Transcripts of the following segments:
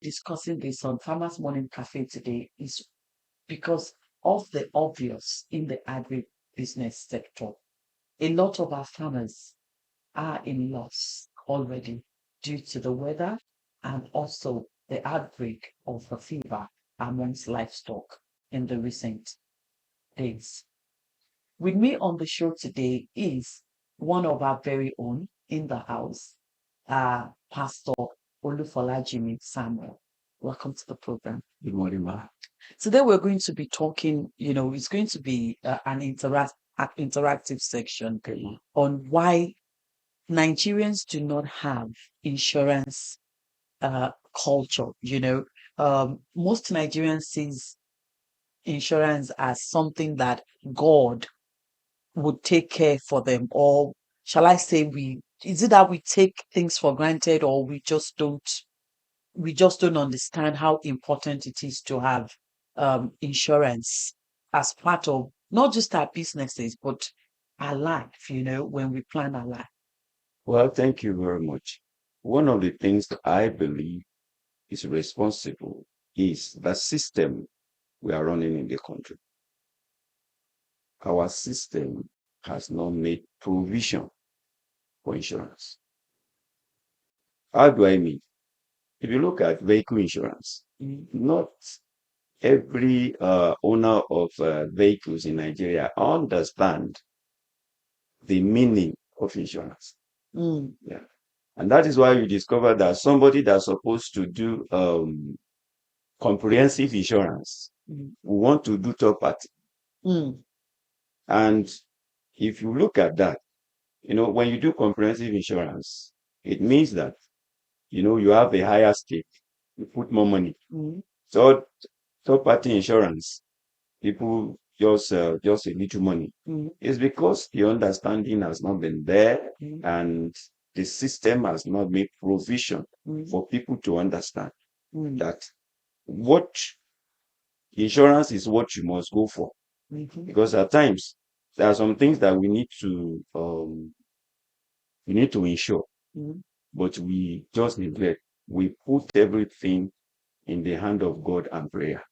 discussing this on Farmers Morning Cafe today is because of the obvious in the agribusiness sector. A lot of our farmers are in loss already due to the weather and also the outbreak of a fever amongst livestock in the recent days. With me on the show today is one of our very own in the house, Pastor Olufolajimi Samuel. Welcome to the program. Good morning, ma. Today we're going to be talking, it's going to be an interactive section Okay, ma. on why Nigerians do not have insurance culture. Most Nigerians sees insurance as something that God would take care for them, or shall I say, is it that we take things for granted, or we just don't understand how important it is to have insurance as part of not just our businesses but our life. When we plan our life. Well, thank you very much. One of the things that I believe is responsible is the system we are running in the country. Our system has not made provision for insurance. How do I mean? If you look at vehicle insurance, not every owner of vehicles in Nigeria understand the meaning of insurance. Yeah. And that is why you discover that somebody that's supposed to do comprehensive insurance will want to do third party. And if you look at that, when you do comprehensive insurance, it means that, you have a higher stake. You put more money. So third party insurance, people just a little money. It's because the understanding has not been there and the system has not made provision for people to understand that what insurance is what you must go for. Because at times there are some things that we need to insure, but we just neglect. We put everything in the hand of God and prayer.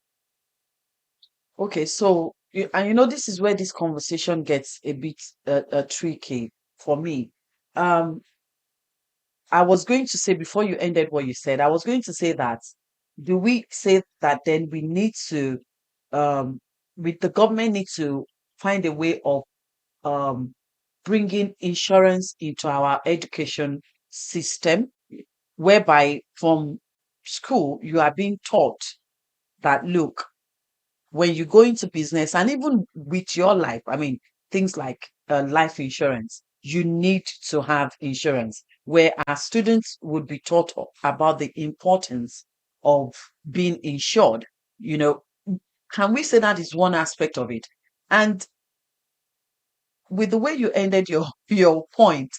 Okay, so and this is where this conversation gets a bit tricky for me. I was going to say, before you ended what you said, I was going to say that, do we say that then we need to, with the government need to find a way of bringing insurance into our education system, whereby from school you are being taught that, look, when you go into business and even with your life, I mean, things like life insurance, you need to have insurance, where our students would be taught about the importance of being insured. Can we say that is one aspect of it? And with the way you ended your point,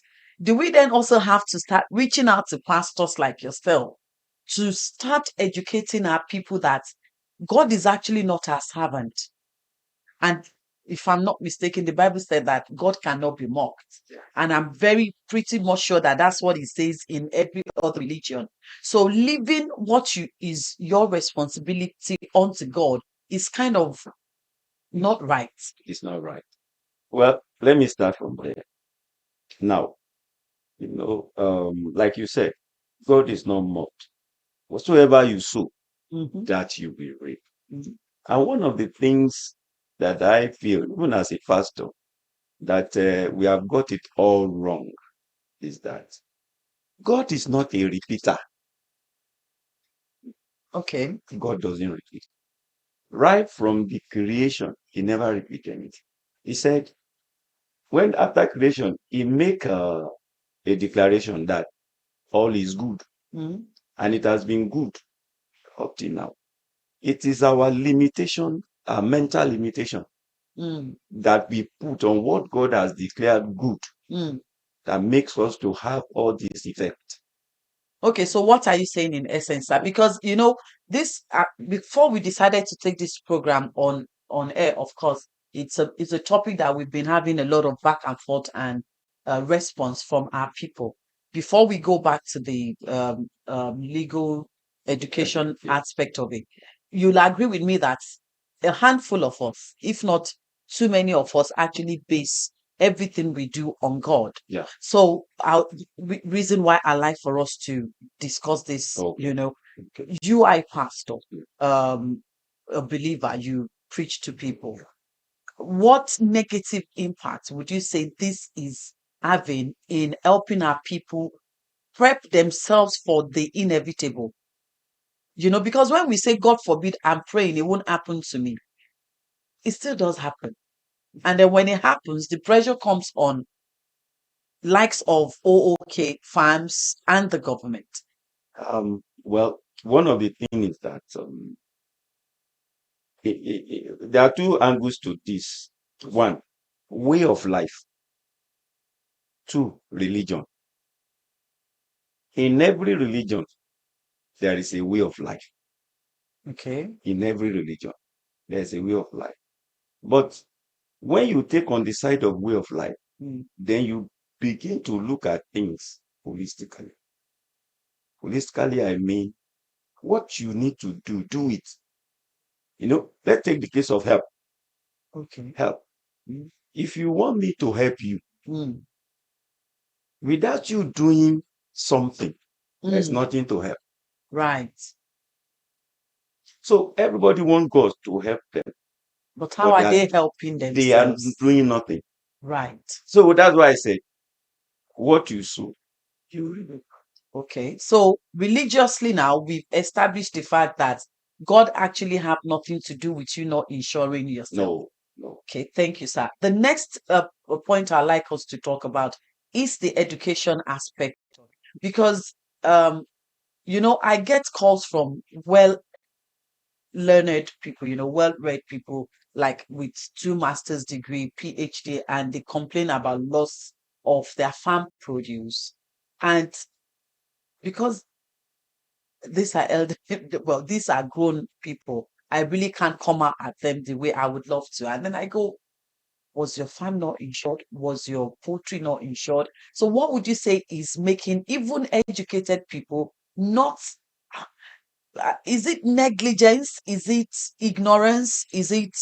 do we then also have to start reaching out to pastors like yourself to start educating our people that God is actually not our servant? And if I'm not mistaken, the Bible said that God cannot be mocked. And I'm pretty much sure that that's what it says in every other religion. So living what is your responsibility unto God is kind of not right. It's not right. Well, let me start from there. Now, like you said, God is not mocked. Whatsoever you sow, that you will reap. And one of the things that I feel, even as a pastor, that we have got it all wrong is that God is not a repeater. Okay. God doesn't repeat. Right from the creation, he never repeated anything. He said, when after creation, he make a declaration that all is good. And it has been good up till now. It is our limitation, our mental limitation, that we put on what God has declared good, that makes us to have all these effects. Okay, so what are you saying in essence, sir? Because this before we decided to take this program on air, of course, it's a topic that we've been having a lot of back and forth and response from our people. Before we go back to the legal education aspect of it. You'll agree with me that a handful of us, if not too many of us, actually base everything we do on God. Yeah. So, reason why I like for us to discuss this, Okay. you are a pastor, a believer, you preach to people. What negative impact would you say this is having in helping our people prep themselves for the inevitable? Because when we say, God forbid, I'm praying, it won't happen to me, it still does happen. And then when it happens, the pressure comes on likes of O.O.K, farms, and the government. Well, one of the things is that there are two angles to this. One, way of life. Two, religion. In every religion, there is a way of life. Okay. In every religion, there's a way of life. But when you take on the side of way of life, then you begin to look at things holistically. Holistically, I mean, what you need to do, do it. Let's take the case of help. Okay. Help. If you want me to help you, without you doing something, there's nothing to help. Right. So everybody wants God to help them. But how are they helping themselves? They are doing nothing. Right. So that's why I say, what you sow, you reap. Okay. So religiously now, we've established the fact that God actually have nothing to do with you not insuring yourself. No. Okay. Thank you, sir. The next point I'd like us to talk about is the education aspect. Because, I get calls from well-learned people, well-read people, like with 2 master's degree, PhD, and they complain about loss of their farm produce. And because these are well, these are grown people, I really can't come out at them the way I would love to. And then I go, was your farm not insured? Was your poultry not insured? So what would you say is making even educated people not, is it negligence? Is it ignorance? Is it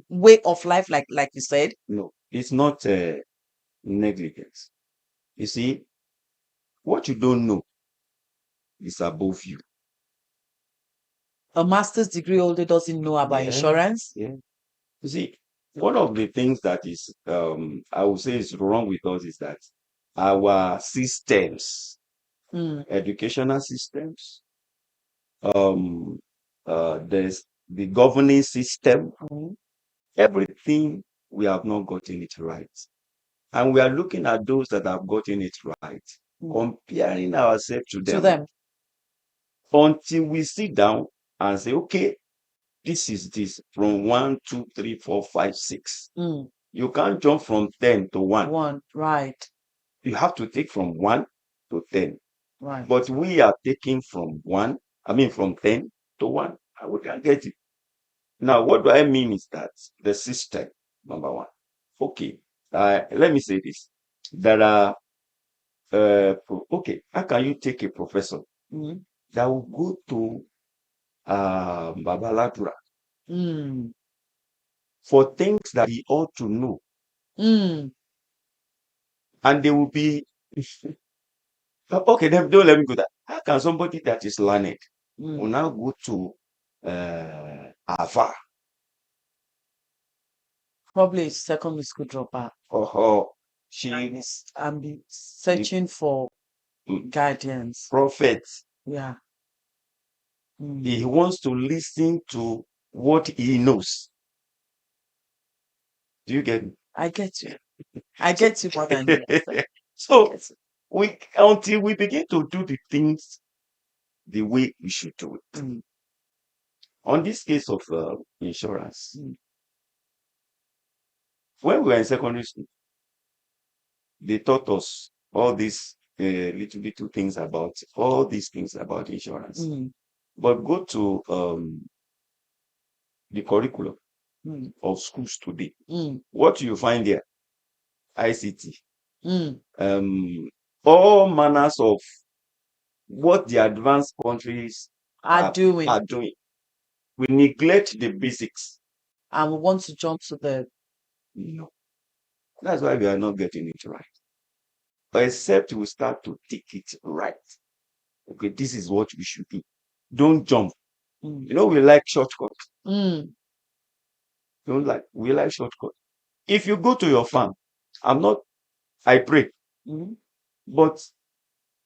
way of life, like you said? No, it's not negligence. You see, what you don't know is above you. A master's degree holder doesn't know about insurance? Yeah. You see, one of the things that is, I would say is wrong with us is that our systems, educational systems, there's the governing system, everything, we have not gotten it right. And we are looking at those that have gotten it right, comparing ourselves to them, until we sit down and say, okay, this is this from 1, 2, 3, 4, 5, 6. You can't jump from 10 to 1. Right. You have to take from 1 to 10. Right. But we are taking from 10 to 1. And we can get it. Now, what do I mean is that the system, number one. Okay, let me say this. There are, okay, how can you take a professor that will go to Babalatura for things that he ought to know? And they will be, okay, then don't let me go there. How can somebody that is learned will now go to Ava? Probably a secondary school dropout. She is I'm searching for guidance. Prophet. Yeah. He wants to listen to what he knows. Do you get me? I get you. I get you more than you. So until we begin to do the things the way we should do it. On this case of insurance, when we were in secondary school, they taught us all these little things about insurance. But go to the curriculum of schools today. What you find there? ICT. All manners of what the advanced countries are doing. are doing. We neglect the basics. And we want to jump to the No. That's why we are not getting it right. Except we start to take it right. Okay, this is what we should do. Don't jump. mm, You know, we like shortcuts. mm, We like shortcuts. If you go to your farm, I pray, mm, but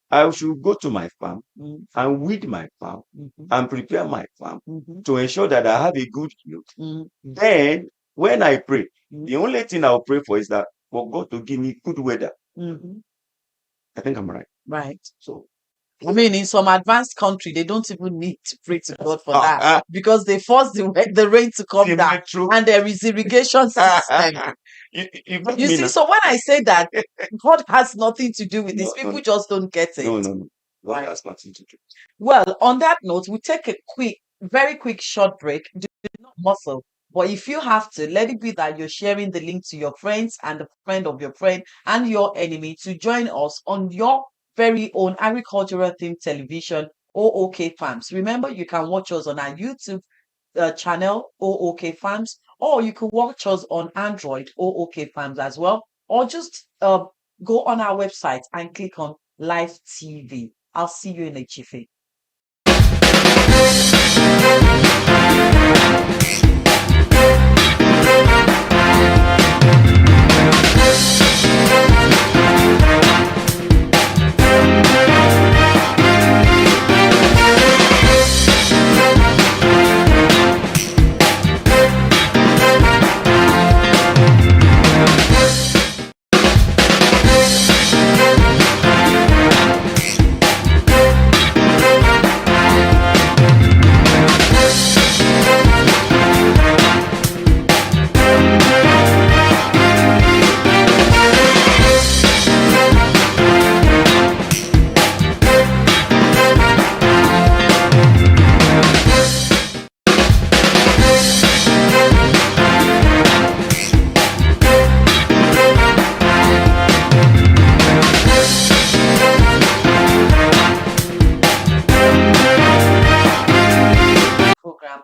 I should go to my farm mm, and weed my farm mhm, and prepare my farm mhm, to ensure that I have a good yield. mm, Then, when I pray, mm, the only thing I'll pray for is that for God to give me good weather. mhm. I think I'm right. Right. So, I mean, in some advanced country, they don't even need to pray to God for that ah, because they force the rain to come the down metro. and there is irrigation system. You got You me see, now? so when I say that God has nothing to do with this, No, people no, just don't get it. no. God Right. has nothing to do. Well, on that note, we take a very quick short break. Do not muscle. But if you have to, let it be that you're sharing the link to your friends and the friend of your friend and your enemy to join us on your very own agricultural themed television, O.O.K Farms. Remember, you can watch us on our YouTube channel, O.O.K Farms, or you can watch us on Android, O.O.K Farms as well, or just go on our website and click on Live TV. I'll see you in a jiffy. Program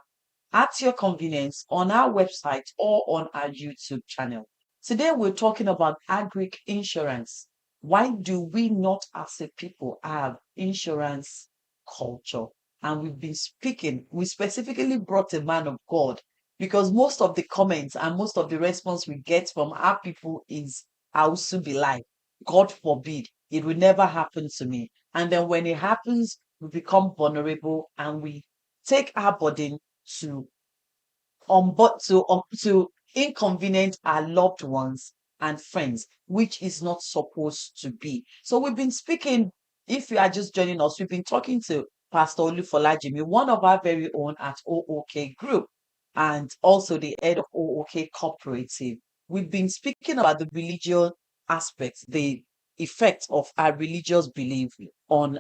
at your convenience on our website or on our YouTube channel. Today we're talking about agri insurance. Why do we not as a people have insurance culture? And we've been speaking, we specifically brought a man of God because most of the comments and most of the response we get from our people is, I will soon be like, God forbid, it will never happen to me. And then when it happens, we become vulnerable and we take our burden to to inconvenience our loved ones and friends, which is not supposed to be. So we've been speaking. If you are just joining us, we've been talking to Pastor Olufolajimi, one of our very own at O.O.K Group, and also the head of O.O.K Cooperative. We've been speaking about the religious aspects, the effect of our religious belief on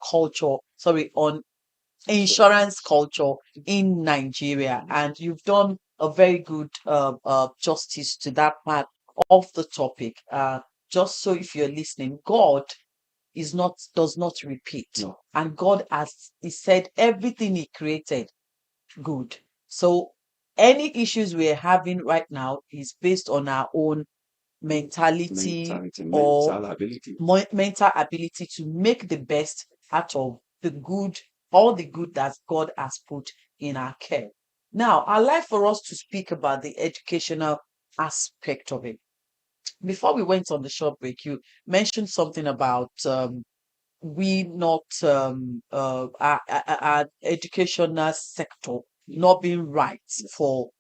culture, sorry, on insurance culture in Nigeria. And you've done a very good justice to that part of the topic. Just so if you're listening, God does not repeat. No. And God has He said everything He created good. So any issues we're having right now is based on our own mentality or Mental ability. mental ability to make the best out of the good, all the good that God has put in our care. Now, I'd like for us to speak about the educational aspect of it. Before we went on the short break, you mentioned something about we not our educational sector not being right for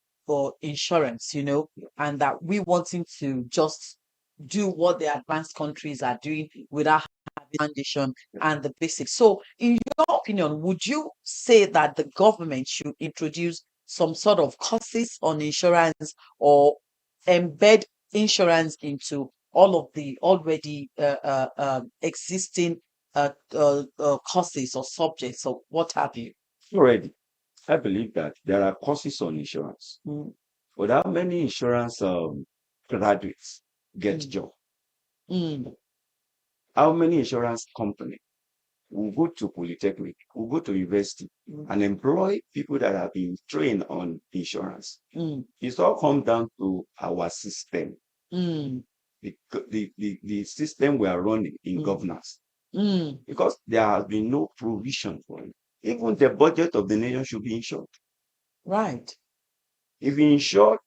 insurance, and that we wanting to just do what the advanced countries are doing without having foundation and the basics. So, in your opinion, would you say that the government should introduce some sort of courses on insurance or embed insurance into all of the already existing courses or subjects or what have you? Already, I believe that there are courses on insurance. Mm, But how many insurance graduates get mm, job? mm, How many insurance company will go to polytechnic, will go to university, and employ people that have been trained on insurance. It's all come down to our system, the system we are running in governance, because there has been no provision for it. Even the budget of the nation should be insured. Right. If we insure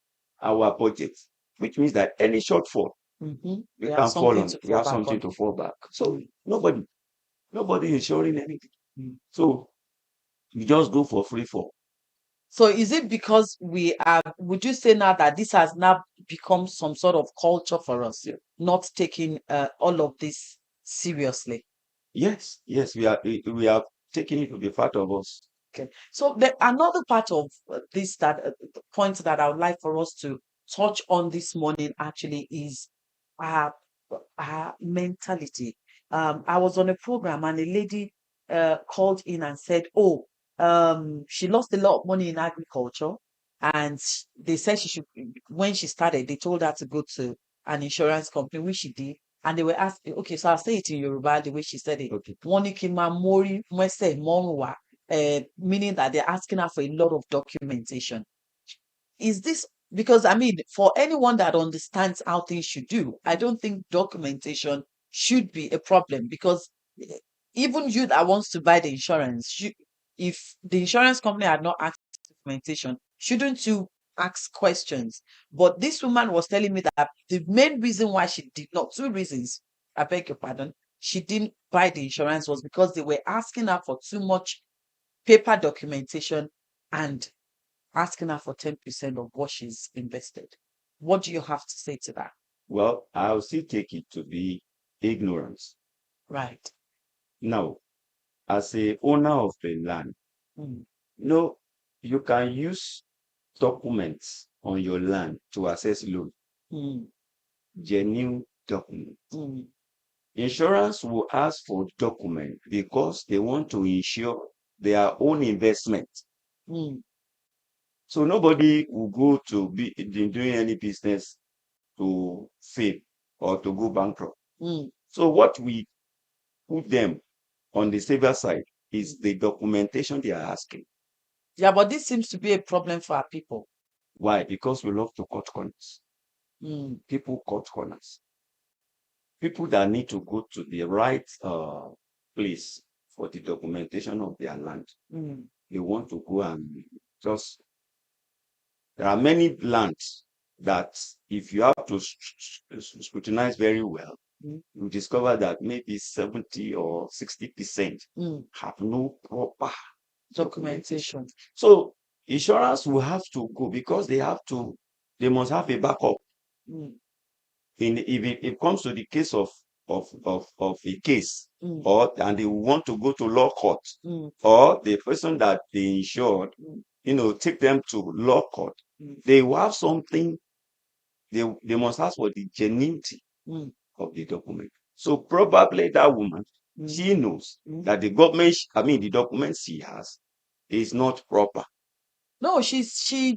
our budget, which means that any shortfall, we can fall on, we have something to fall back. So nobody insuring anything. So you just go for free fall. So is it because would you say now that this has now become some sort of culture for us, not taking all of this seriously? Yes, we are taking it to be part of us. Okay. So another part of this the point that I would like for us to touch on this morning actually is our mentality. I was on a program and a lady called in and said, "Oh, she lost a lot of money in agriculture, and they said she should. When she started, they told her to go to an insurance company, which she did." And they were asking, okay, so I'll say it in Yoruba the way she said it. Okay. Wọ́n ní kí n máa mórí mẹ́sẹ̀ mọ́rùn wá, meaning that they're asking her for a lot of documentation. Is this because, I mean, for anyone that understands how things should do, I don't think documentation should be a problem, because even you that wants to buy the insurance, if the insurance company had not asked documentation, shouldn't you ask questions? But this woman was telling me that the main reason why she did not, two reasons, I beg your pardon, she didn't buy the insurance was because they were asking her for too much paper documentation and asking her for 10% of what she's invested. What do you have to say to that? Well, I'll still take it to be ignorance. Right. Now, as a owner of the land, you can use documents on your land to access loan. Genuine documents. Insurance will ask for documents because they want to insure their own investment. So nobody will go to be doing any business to fail or to go bankrupt. So what we put them on the saver side is the documentation they are asking. Yeah, but this seems to be a problem for our people. Why? Because we love to cut corners. People cut corners. People that need to go to the right place for the documentation of their land, they want to go and just. There are many lands that, if you have to scrutinize very well, you discover that maybe 70 or 60% have no proper documentation. So insurance will have to go, because they must have a backup. If it comes to the case of a case, and they want to go to law court, or the person that they insured, take them to law court, they will have something. They must ask for the genuinity of the document. So probably that woman, she knows that the documents she has is not proper. No, she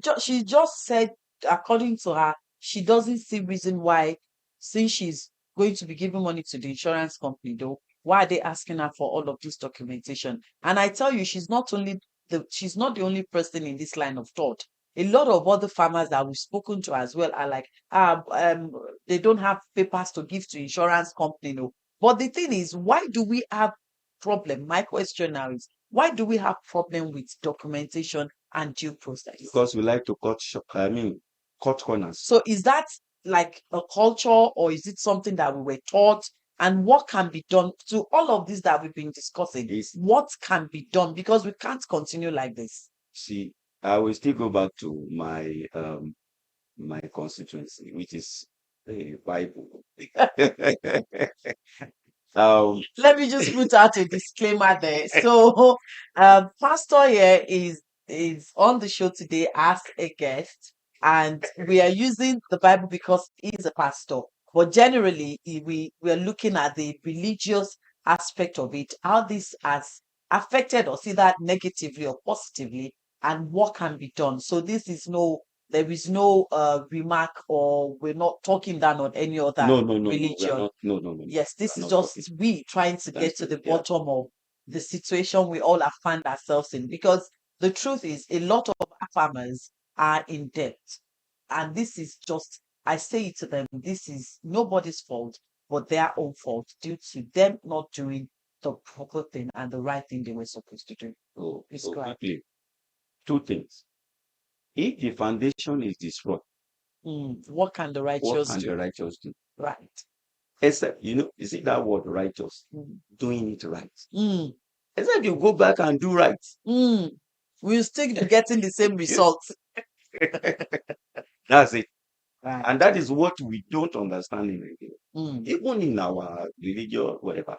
just said, according to her, she doesn't see reason why, since she's going to be giving money to the insurance company, though, why are they asking her for all of this documentation? And I tell you, she's not the only person in this line of thought. A lot of other farmers that we've spoken to as well are like, they don't have papers to give to insurance company, no. But the thing is, why do we have problem? My question now is, why do we have problem with documentation and due process? Because we like to cut corners. So is that like a culture, or is it something that we were taught? And what can be done to all of this that we've been discussing? What can be done? Because we can't continue like this. See, I will still go back to my my constituency, which is the Bible. Let me just put out a disclaimer there. So, Pastor here is on the show today as a guest, and we are using the Bible because he's a pastor. But generally, we are looking at the religious aspect of it, how this has affected us either negatively or positively, and what can be done. So there is no remark, or we're not talking down on any other no, religion. no. Yes, this is just we trying to get to the bottom of the situation we all have found ourselves in. Because the truth is, a lot of farmers are in debt. And this is just, I say it to them, this is nobody's fault, but their own fault due to them not doing the proper thing and the right thing they were supposed to do. So, It's so correct. quickly, two things. If the foundation is destroyed, What can the what righteous can do? the righteous do? Right. Except, you see that word righteous, Mm. doing it right. Mm. Except you go back and do right. Mm. We'll still be getting the same results. That's it. Right. And that is what we don't understand in Nigeria. Mm. Even in our religion, whatever,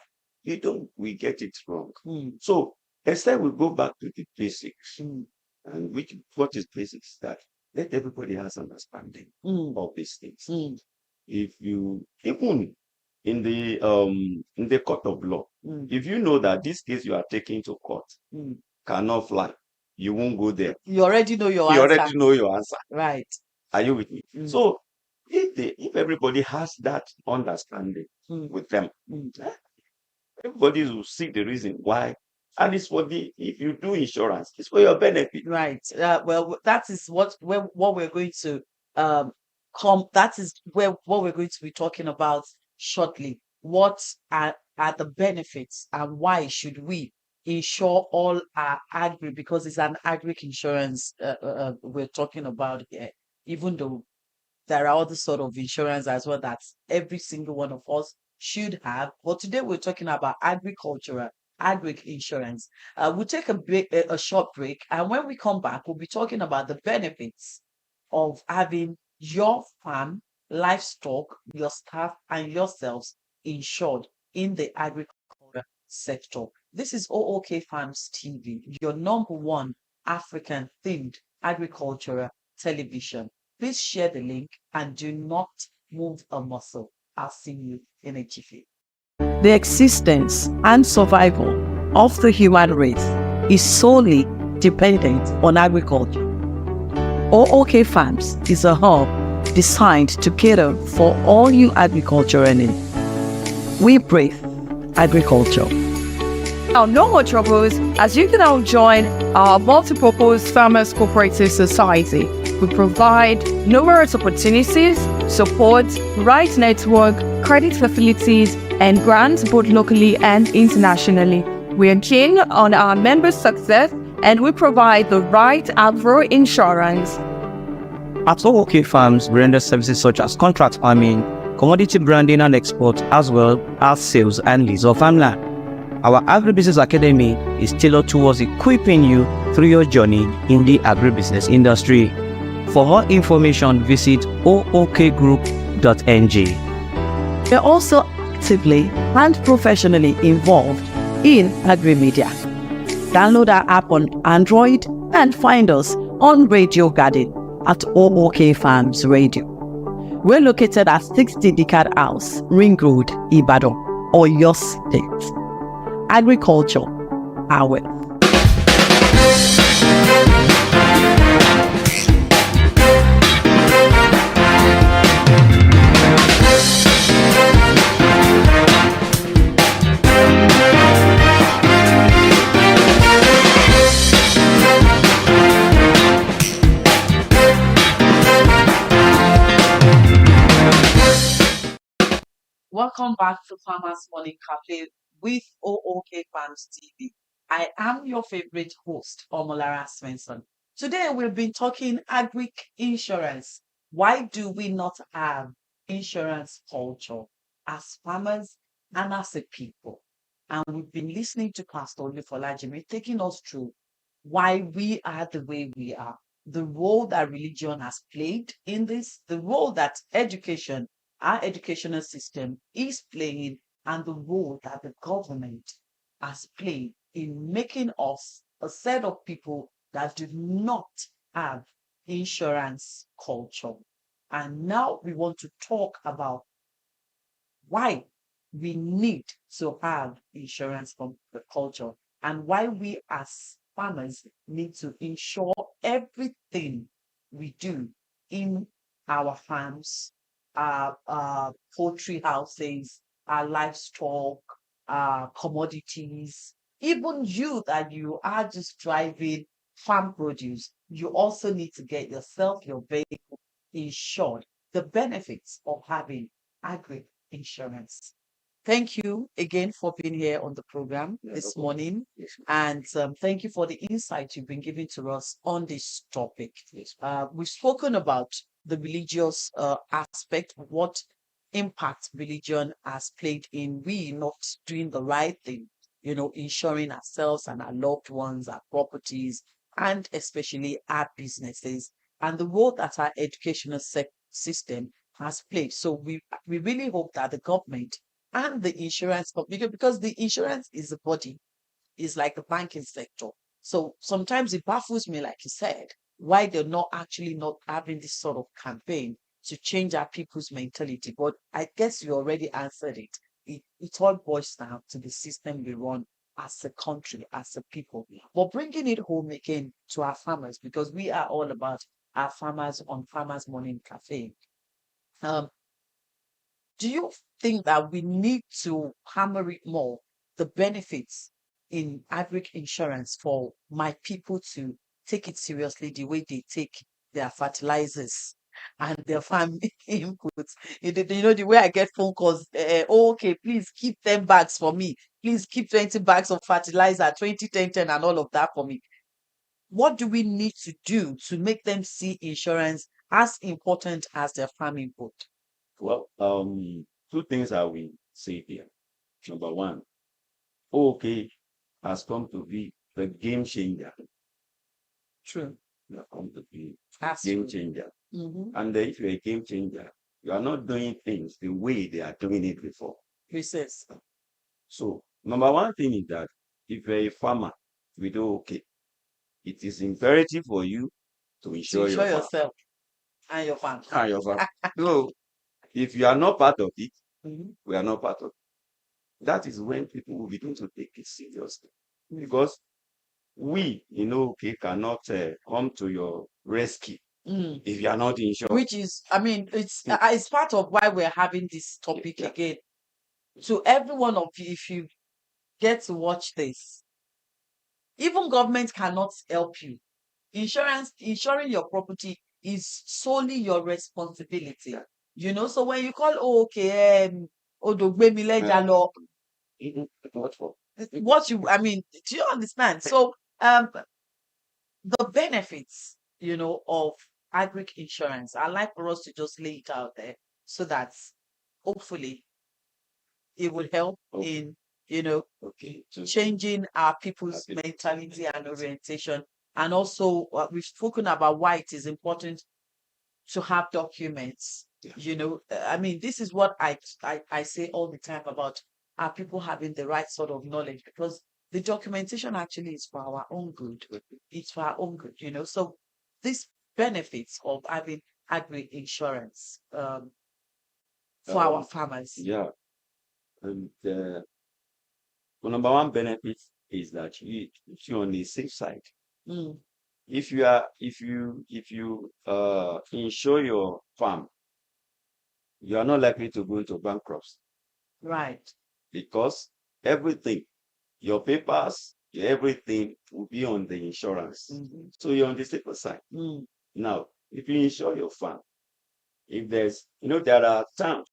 we get it wrong. Mm. So except we go back to the basics, Mm. and what is basics? That let everybody has understanding Mm. of these things. Mm. If you even in the court of law, Mm. if you know that this case you are taking to court Mm. cannot fly, you won't go there. You already know your You answer. already know your answer. Right. Are you with me? Mm. So if everybody has that understanding Mm. with them, Mm. everybody will see the reason why. And it's if you do insurance, it's for your benefit. Right. Well, that is what we're going to that is where what we're going to be talking about shortly. What are the benefits and why should we insure all our agri, because it's an agri insurance we're talking about here, even though there are other sort of insurance as well that every single one of us should have. But today we're talking about agricultural agri insurance. We'll take a short break, and when we come back, we'll be talking about the benefits of having your farm, livestock, your staff, and yourselves insured in the agricultural sector. This is O.O.K Farms TV, your number one African themed agricultural television. Please share the link and do not move a muscle. I'll see you in a jiffy. The existence and survival of the human race is solely dependent on agriculture. O.O.K Farms is a hub designed to cater for all your agricultural needs. We breathe agriculture. Now, no more troubles, as you can now join our multi-purpose Farmers Cooperative Society. We provide numerous opportunities, support, rights network, credit facilities, and grants both locally and internationally. We are keen on our members' success, and we provide the right agro insurance. At O.O.K Farms, we render services such as contract farming, commodity branding and export, as well as sales and lease of farmland. Our Agribusiness Academy is tailored towards equipping you through your journey in the agribusiness industry. For more information, visit ookgroup.ng. We are also actively and professionally involved in agri-media. Download our app on Android and find us on Radio Garden at O.O.K Farms Radio. We're located at 60 Decad House, Ring Road, Ibadan, Oyo State. Agriculture, our way. Welcome back to Farmers Morning Cafe with O.O.K Farms TV. I am your favorite host, Omolara Svensson. Today we've been talking agri insurance. Why do we not have insurance culture as farmers and as a people? And we've been listening to Pastor Olufolajimi taking us through why we are the way we are, the role that religion has played in this, the role that education, our educational system is playing, and the role that the government has played in making us a set of people that do not have insurance culture. And now we want to talk about why we need to have insurance culture and why we as farmers need to insure everything we do in our farms, poultry houses, our livestock, commodities, even you that you are just driving farm produce, you also need to get yourself, your vehicle insured. The benefits of having agri insurance. Thank you again for being here on the program this morning. And thank you for the insight you've been giving to us on this topic. We've spoken about the religious aspect, what impact religion has played in we not doing the right thing, insuring ourselves and our loved ones, our properties, and especially our businesses, and the role that our educational system has played. So we really hope that the government and the insurance company, because the insurance is a body, is like the banking sector. So sometimes it baffles me, like you said, why they're not actually not having this sort of campaign to change our people's mentality. But I guess you already answered it. It all boils down to the system we run as a country, as a people. But bringing it home again to our farmers, because we are all about our farmers on Farmers Morning Cafe. Um, do you think that we need to hammer it more, the benefits in agri insurance for my people to take it seriously the way they take their fertilizers and their farm inputs? The way I get phone calls, okay, please keep 10 bags for me. Please keep 20 bags of fertilizer, 20, 10, 10, and all of that for me. What do we need to do to make them see insurance as important as their farm input? Well, two things I will say here. Number one, O.O.K has come to be the game changer. True. You have come to be That's game true. changer. Mm-hmm. And if you're a game changer, you are not doing things the way they are doing it before. Recess. So, number one thing is that if you're a farmer with O.O.K, it is imperative for you to To insure insure your farm. yourself and your farm. And your farm. So, if you are not part of it, Mhm. we are not part of it. That is when people will begin to take it seriously. Because we, O.O.K, cannot come to your rescue Mm. if you are not insured. Which is, I mean, it's part of why we're having this topic again. To every one of you, if you get to watch this, even government cannot help you. Insuring your property is solely your responsibility. So when you call O.O.K, Odogbemileja law, What for? I mean, do you understand? So the benefits, of agri insurance, I like for us to just lay it out there so that hopefully it will help in, changing our people's mentality and orientation. And also, we've spoken about why it is important to have documents. I mean, this is what I say all the time about our people having the right sort of knowledge, because the documentation actually is for our own good. It's for our own good, So these benefits of having agri insurance for our farmers. Yeah. And the number one benefit is that you're on the safe side. Mm. If you insure your farm, you are not likely to go into bankruptcy. Right. Because everything, your papers, everything will be on the insurance. Mm-hmm. So you're on the safer side. Mm. Now, if you insure your farm, if there's, there are terms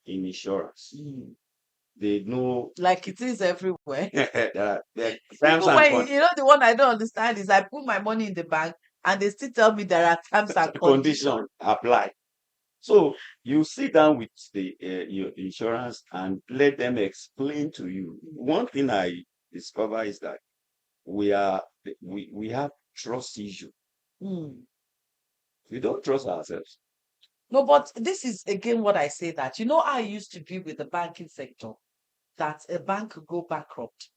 in insurance. Mm. They know, like it is everywhere. there are terms Even and when the one I don't understand is I put my money in the bank and they still tell me there are terms and conditions. condition apply. So you sit down with your insurance and let them explain to you. One thing I discover is that we have trust issue. Mm. We don't trust ourselves. No, but this is again what I say, that I used to be with the banking sector, that a bank could go bankrupt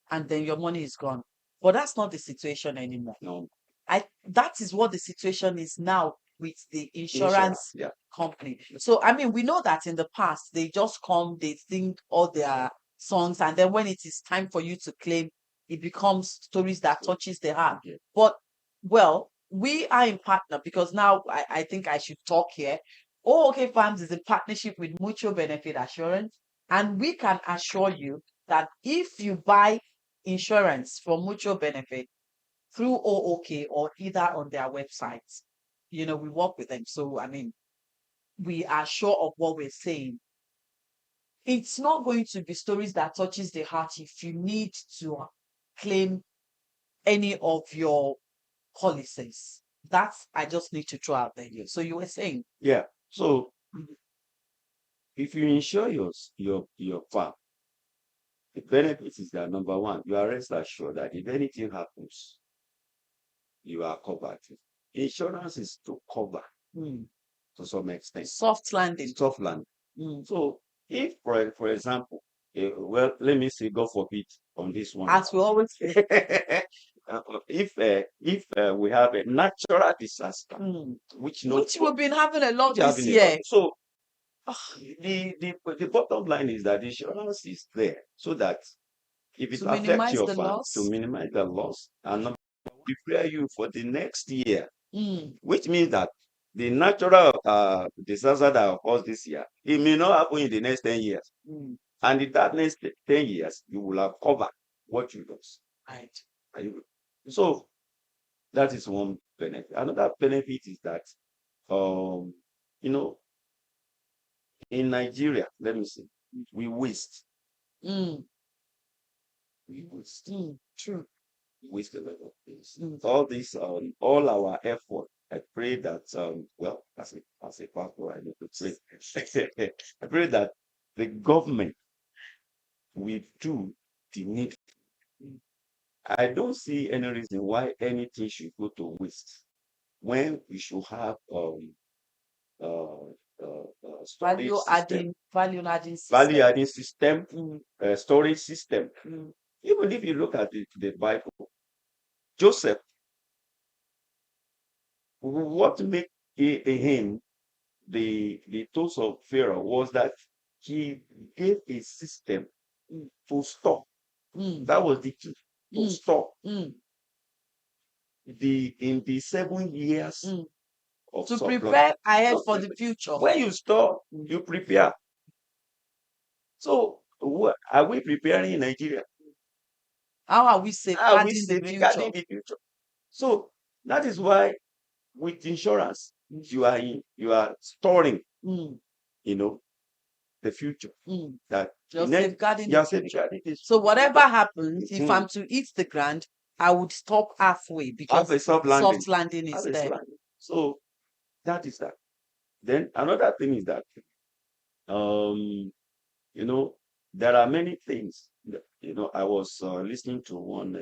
and then your money is gone. But that's not the situation anymore. No. That is what the situation is now with the insurance Yeah. company. So I mean, we know that in the past they just come, they sing all their songs, and then when it is time for you to claim, it becomes stories that touches the heart. Yeah. But well, we are in partner, because now I think I should talk here. O.O.K Farms is in partnership with Mutual Benefit Assurance, and we can assure you that if you buy insurance for mutual benefit through O.O.K or either on their websites, we work with them. So, I mean, we are sure of what we're saying. It's not going to be stories that touches the heart if you need to claim any of your policies. That's, I just need to throw out there. So you were saying? Yeah. So if you insure your farm, the benefit is that number one, you are rest assured that if anything happens, you are covered. Insurance is to cover to some extent. Soft landing. Soft landing. So if, for example, well, let me say, God forbid, on this one, as we always say, if we have a natural disaster, which we've been having a lot this year, so the bottom line is that insurance is there so that if it affects your farm, to minimize the loss and prepare you for the next year, which means that the natural disaster that occurs this year, it may not happen in the next 10 years. And in that next 10 years, you will have covered what you lost. Right. So that is one benefit. Another benefit is that, in Nigeria, let me see, we waste. We waste. True. We waste a lot of things. All this, all our effort, I pray that, as a pastor, I need to pray. I pray that the government will do the needful. I don't see any reason why anything should go to waste when we should have value adding system, storage system. Even if you look at the Bible, Joseph, what made him the toast of Pharaoh was that he gave a system to store. That was the key. To store in the 7 years of to prepare ahead for the future. When you store, you prepare. So are we preparing in Nigeria? How are we safeguarding the future? So that is why with insurance, you are storing, the future. That you're safeguarding the future. So whatever happens, if I'm to eat the ground, I would stop halfway because soft landing is there. So that is that. Then another thing is that, there are many things. I was listening to one,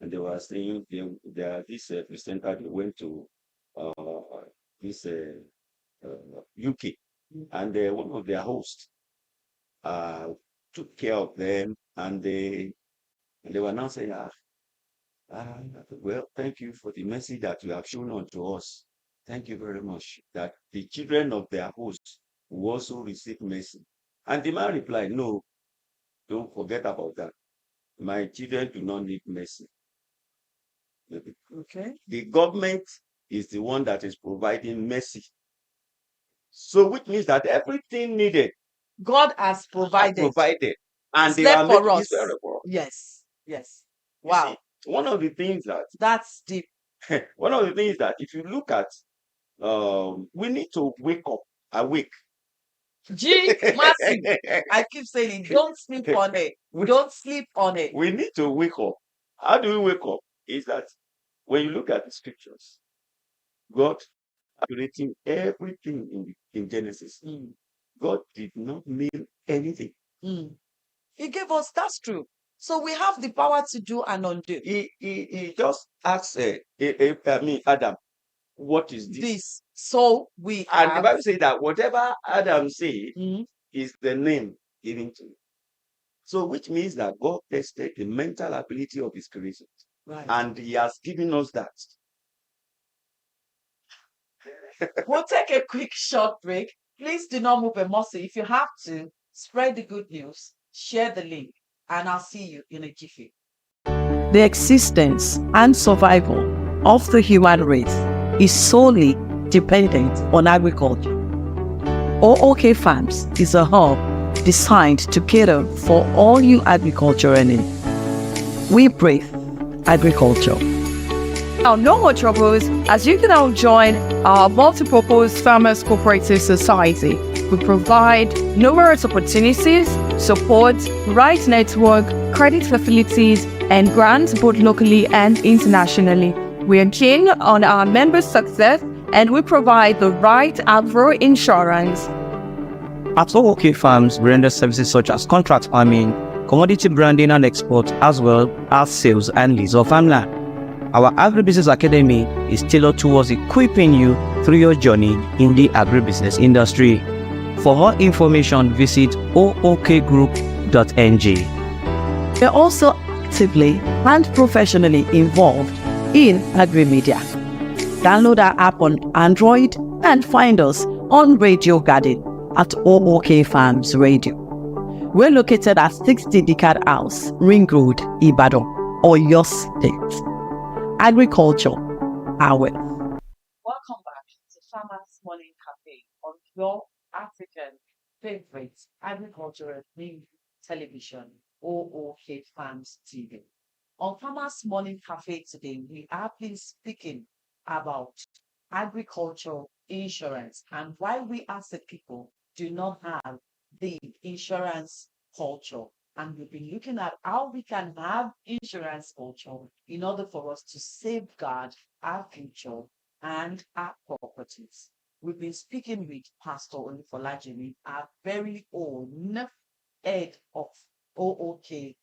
and they were saying there this presenter, they went to this UK, and one of their hosts took care of them, and they were now saying, well, thank you for the message that you have shown unto us. Thank you very much. That the children of their hosts will also receive mercy. And the man replied, no, don't forget about that. My children do not need mercy. Okay. The government is the one that is providing mercy. So which means that everything needed, God has provided. And they are for us. Yes. Wow. See, one of the things that's deep. One of the things that if you look at, we need to awake. Massive. I keep saying, don't sleep on it. Don't sleep on it. We need to wake up. How do we wake up? Is that when you look at the scriptures, God creating everything in Genesis. God did not mean anything. He gave us, that's true. So we have the power to do and undo. He just asked Adam, what is this? So the Bible says that whatever Adam said is the name given to him. So which means that God tested the mental ability of his creation. Right. And he has given us that. We'll take a quick short break. Please do not move a muscle. If you have to, spread the good news, share the link, and I'll see you in a jiffy. The existence and survival of the human race is solely dependent on agriculture. O.O.K Farms is a hub designed to cater for all your agricultural needs. We breathe agriculture. Now, no more troubles, as you can now join our multi-purpose Farmers Cooperative Society. We provide numerous opportunities, support, rights network, credit facilities, and grants both locally and internationally. We are keen on our members' success, and we provide the right agro insurance. At O.O.K Farms, we render services such as contract farming, commodity branding and export, as well as sales and lease of farmland. Our Agribusiness Academy is tailored towards equipping you through your journey in the agribusiness industry. For more information, visit ookgroup.ng. We are also actively and professionally involved in agri-media. Download our app on Android and find us on Radio Garden at O.O.K Farms Radio. We're located at 60 Decad House, Ring Road, Ibadan, Oyo State. Agriculture, our wealth. Welcome back to Farmers Morning Cafe on your African favorite agricultural news television, O.O.K Farms TV. On Farmers Morning Cafe today, we have been speaking about agriculture insurance and why we as a people do not have the insurance culture. And we've been looking at how we can have insurance culture in order for us to safeguard our future and our properties. We've been speaking with Pastor Olufolajimi, our very own head of O.O.K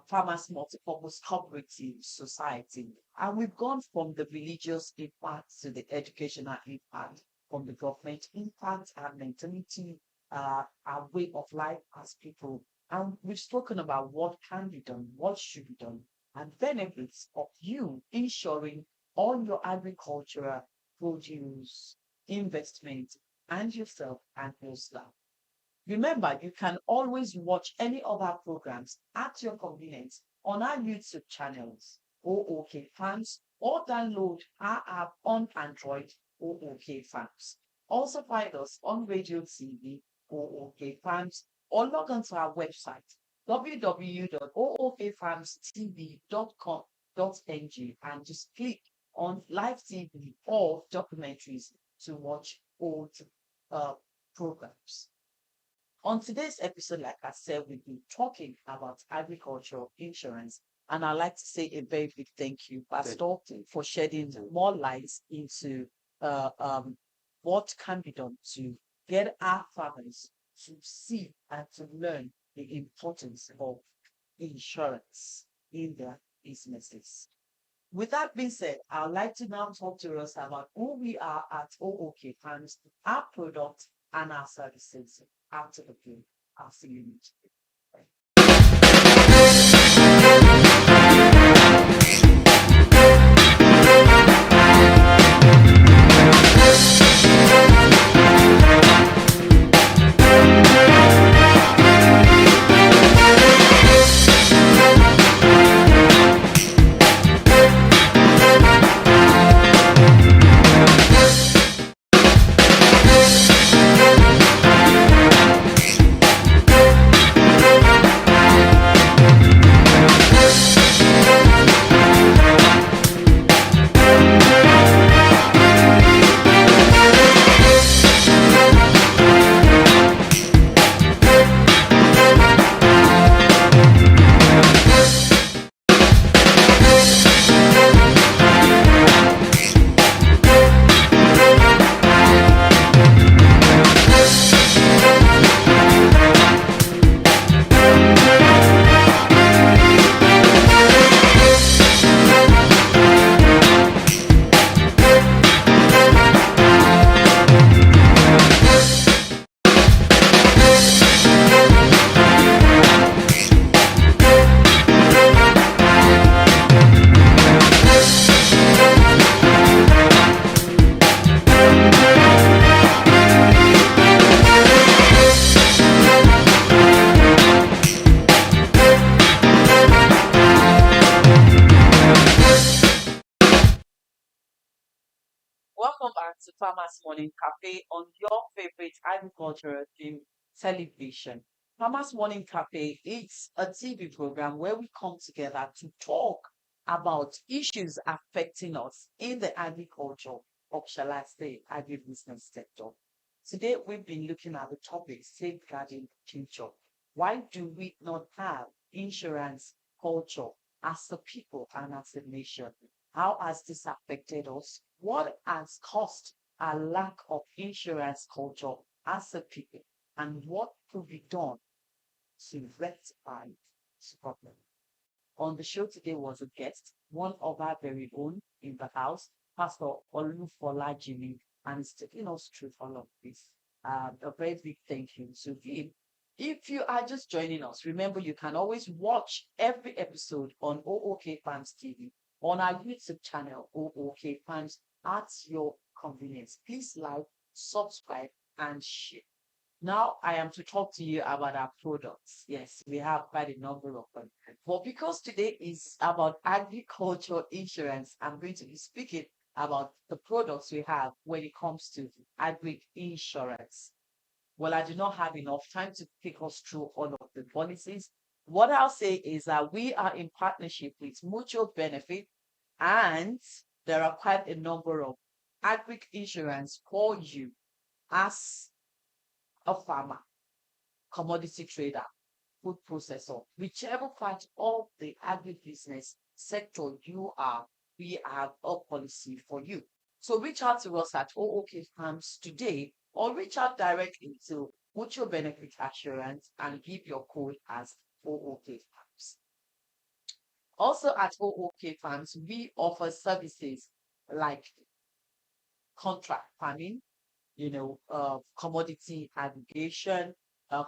Farmers Multipurpose Cooperative Society. And we've gone from the religious impact to the educational impact, from the government impact, our mentality, our way of life as people. And we've spoken about what can be done, what should be done, and benefits of you insuring all your agricultural produce, investment, and yourself and your staff. Remember, you can always watch any of our programs at your convenience on our YouTube channels, O.O.K Farms, or download our app on Android, O.O.K Farms. Also find us on Radio TV, O.O.K Farms, or log on to our website, www.ookfarmstv.com.ng, and just click on live TV or documentaries to watch old programs. On today's episode, like I said, we've been talking about agricultural insurance, and I'd like to say a very big thank you, Pastor, for shedding more light into what can be done to get our farmers to see and to learn the importance of insurance in their businesses. With that being said, I'd like to now talk to us about who we are at O.O.K Farms, our product, and our services. After the break, I'll see you next week. Welcome back to Farmers Morning Cafe on your favorite agricultural film television, Farmers Morning Cafe is a TV program where we come together to talk about issues affecting us in the agriculture, or shall I say, agribusiness sector. Today, we've been looking at the topic safeguarding the future. Why do we not have insurance culture as a people and as a nation? How has this affected us? What has caused a lack of insurance culture as a people? And what could be done to rectify this problem? On the show today was a guest, one of our very own in the house, Pastor Olufola Jimmy, and he's taking us through all of this. A very big thank you to him. If you are just joining us, remember you can always watch every episode on O.O.K Farms TV on our YouTube channel, O.O.K Farms, at your convenience. Please like, subscribe, and share. Now I am to talk to you about our products. Yes, we have quite a number of them. But because today is about agriculture insurance, I'm going to be speaking about the products we have when it comes to agri insurance. Well, I do not have enough time to take us through all of the policies. What I'll say is that we are in partnership with Mutual Benefit, and there are quite a number of agri insurance for you as a farmer, commodity trader, food processor, whichever part of the agribusiness sector you are, we have a policy for you. So reach out to us at O.O.K Farms today, or reach out directly to Mutual Benefit Assurance and give your code as O.O.K Farms. Also at O.O.K Farms, we offer services like contract farming, commodity aggregation.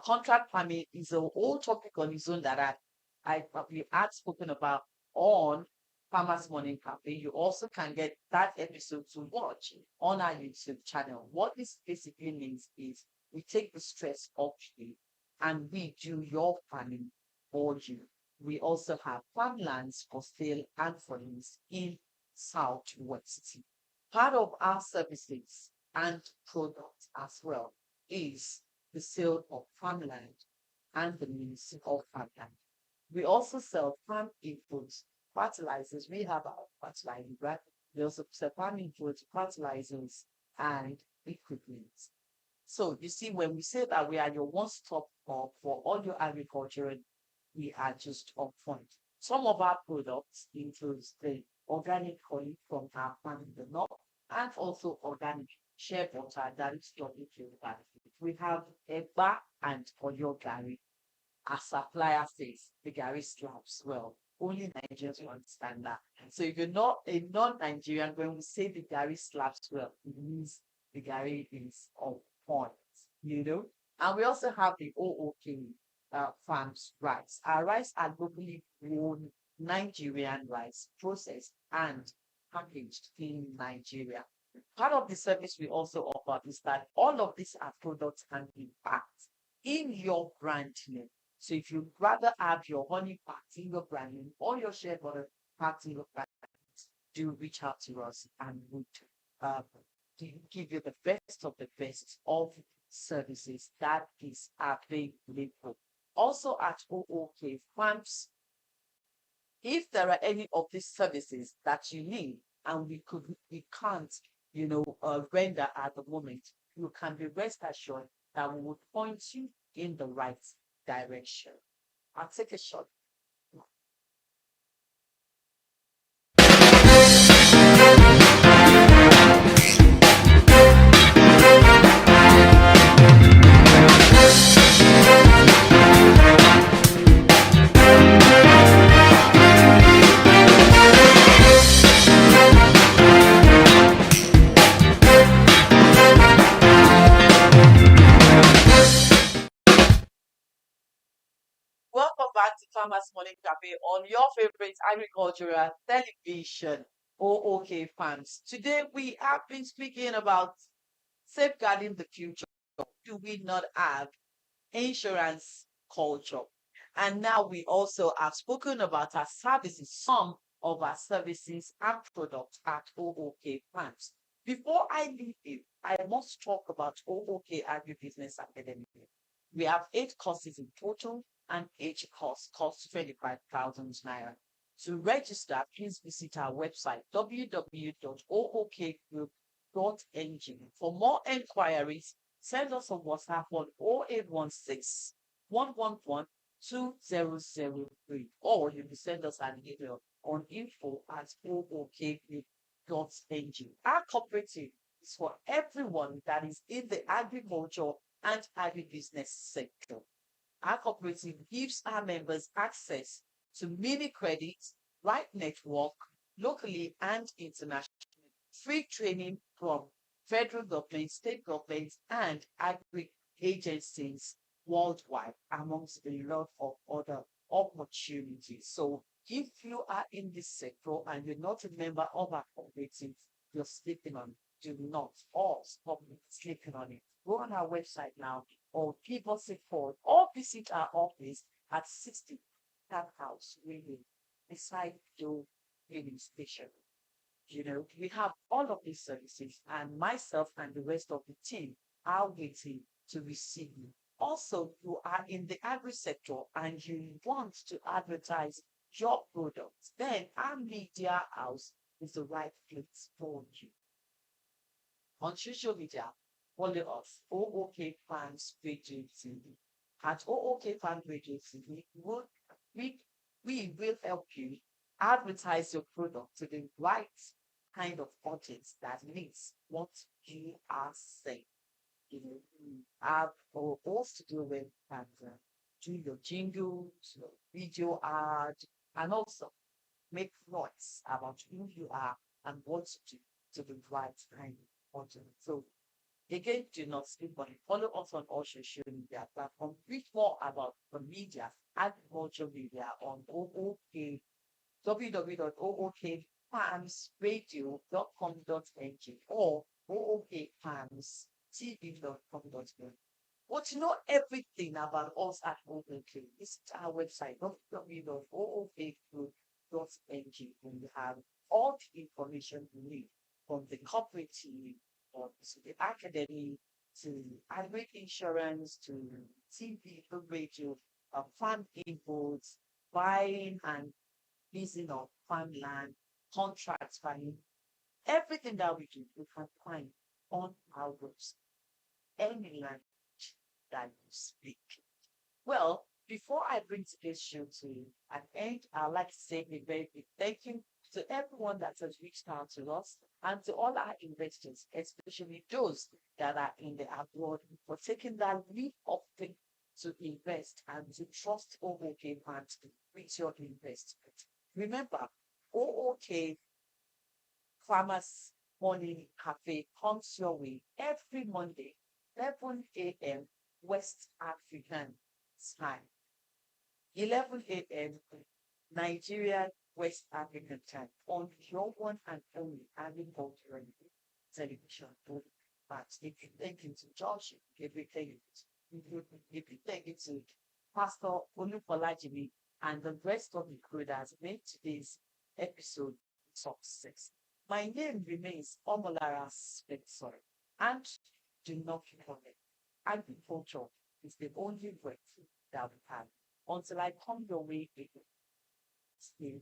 Contract farming is a whole topic on its own that I probably had spoken about on Farmers Morning Cafe. You also can get that episode to watch on our YouTube channel. What this basically means is we take the stress off you and we do your farming for you. We also have farmlands for sale and for lease in Southwest. Part of our services and products as well is the sale of farmland and the lease of farmland. We also sell farm inputs, fertilizers. We have our fertilizer, right? We also sell farm inputs, fertilizers, and equipment. So you see, when we say that we are your one-stop shop for all your agriculture, we are just upfront. Some of our products include the organic honey from our farm in the north, and also organic shea butter that is stored in the. We have Egba and Oyo Gari. Our supplier says the Gary slabs well. Only Nigerians will understand that. So if you're not a non-Nigerian, when we say the Gary slabs well, it means the Gary is on point, And we also have the O.O.K farms rice. Our rice are locally grown Nigerian rice, processed and packaged in Nigeria. Part of the service we also offer is that all of these are products can be packed in your brand name. So if you'd rather have your honey packed in your brand name or your shea butter packed in your brand name, do reach out to us and we'll uh, give you the best of the best of services that is available. Also at O.O.K Farms, if there are any of these services that you need and we can't, render at the moment, you can be rest assured that we will point you in the right direction. I'll take a shot. Welcome back to Farmers Morning Cafe on your favorite agricultural television, O.O.K Farms. Today we have been speaking about safeguarding the future. Do we not have insurance culture? And now we also have spoken about our services, some of our services and products at O.O.K Farms. Before I leave you, I must talk about O.O.K Agribusiness Academy. We have 8 courses in total, and each course costs 25,000 naira. To register, please visit our website www.ookgroup.ng. For more enquiries, send us a WhatsApp on 0816 111 2003, or you can send us an email on info@ookgroup.ng. Our cooperative is for everyone that is in the agriculture and agribusiness sector. Our cooperative gives our members access to mini credits, right network, locally and internationally, free training from federal government, state governments, and agri agencies worldwide, amongst a lot of other opportunities. So if you are in this sector and you're not a member of our cooperative, you're sleeping on it. Do not all stop sleeping on it. Go on our website now or give us a call or visit our office at 60 Tap House, really, beside the radio station. We have all of these services, and myself and the rest of the team are waiting to receive you. Also, you are in the agri sector and you want to advertise your products, then our media house is the right place for you. On social media, follow us, O.O.K Fans Radio TV. At O.O.K Fans Radio TV, we, we will help you advertise your product to the right kind of audience that needs what you are saying. Have all to do with and do your jingles, your video ad, and also make noise about who you are and what to do to the right kind of audience. So again, do not sleep on it. Follow us on all social media platforms. Read more about the media, agriculture media on OOK, www.ookfarmsradio.com.ng or ookfarmstv.com.ng. Want to know everything about us at OOK? Visit our website www.ookgroup.ng, and you have all the information you need from the cooperative or to the academy to agri insurance to TV, to radio, farm inputs, buying and leasing of farmland, contracts farming, everything that we do, you can find on our website, any language that you speak. Well, before I bring today's show to an end, I'd like to say a very big thank you to everyone that has reached out to us and to all our investors, especially those that are in the abroad, for taking that leap of faith to invest and to trust O.O.K Bank with your investment. Remember, O.O.K Farmers Morning Cafe comes your way every Monday, 11 a.m. West African time, 11 a.m. Nigerian West African time on your one and only agricultural television. But if you think it's Josh, if you think it's Pastor Olufalajimi and the rest of the crew that has made today's episode success. My name remains Omolara Spencer, and do not forget, agriculture is the only way that we have. Until I come your way again, stay